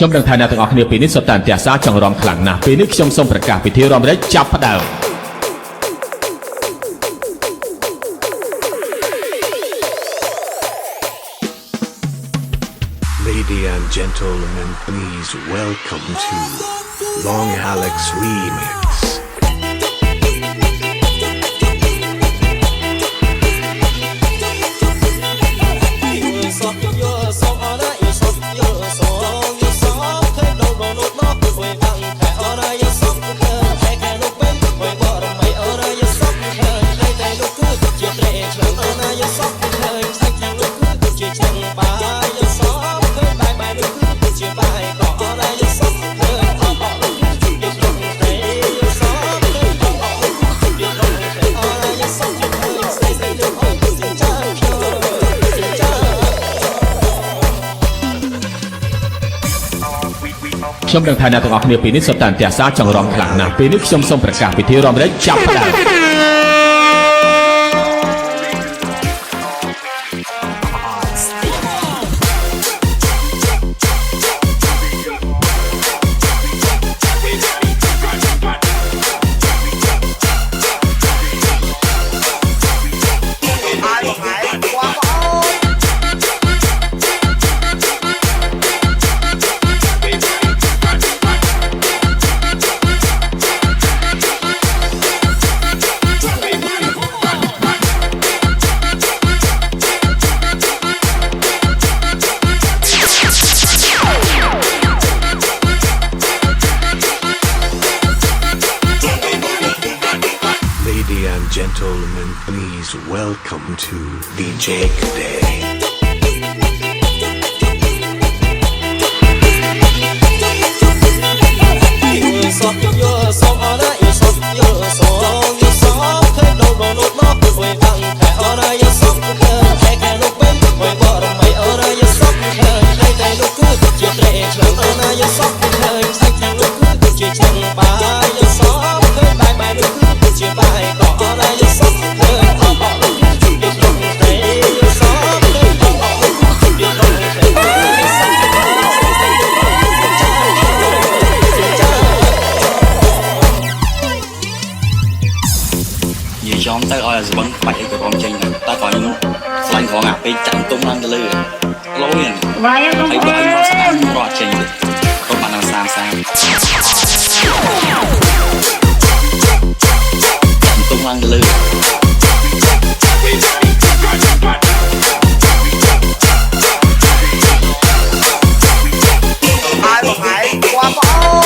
ខ្ញុំដឹងថាអ្នកទាំងអស់គ្នាពេលនេះសុទ្ធតែអន្ទះសារចង់រំខ្លាំងណាស់ពេលនេះខ្ញុំសូមប្រកាសពិធីរំលែកចាប់ផ្ដើម Ladies and gentlemen, please welcome to Long Alex Remix.ខ្ញុំដឹងថាអ្នកទាំងអស់គ្នាពេលនេះសុទ្ធតែអន្ទះសារចង់រំខ្លាំងណាស់ពេលនេះខ្ញុំសូមប្រកាសពិធីរំលែកចាប់ផ្ដើម Ladies and gentlemen, please welcome to DJ Cadet. Trong tay oi là vẫn phải cái con chênh này ta phải lạnh khó ngạc cái chẳng tung năng lư lối này thấy vợ anh nó sáng rõ chênh không bạn nào sang chẳng tung năng lư ai mà phải qua bỏ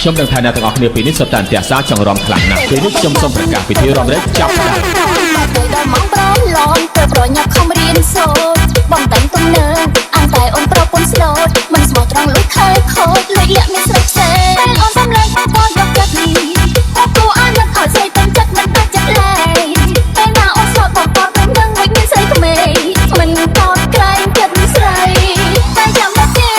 ខ្ញុំដឹងថាអ្នកទាំងអស់គ្នាពេលនេះសុទ្ធតែអន្ទះសារចង់រំខ្លាំងណាស់ពេលនេះខ្ញុំសូមប្រកាសពិធីរំលែកចាប់ផ្ដើម បងតែងទំនើងអញតែអូនប្រពន្ធស្លូតមិនស្មោះត្រង់លុយខែខូចលុយលាក់មានស្រុកផ្សេងតែអូនសំឡេងតែយកចិត្តនេះអូនគួរឲ្យនឹកឲ្យស្រីពេញចិត្តមិនបាច់ចិត្តឡើយពេលណាអូនស្លូតបងកត់នឹងនឹងវិញមានស្រីក្មេងមិនកត់ក្រែងចិត្តស្រីតែចាំមកទេ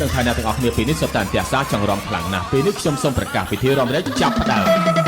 ដឹងថាអ្នកទាំងអស់គ្នាពេលនេះសុទ្ធតែអន្ទះសារចង់រំខ្លាំងណាស់ពេលនេះខ្ញុំសូមប្រកាសពិធីរំលែកចាប់ផ្ដើម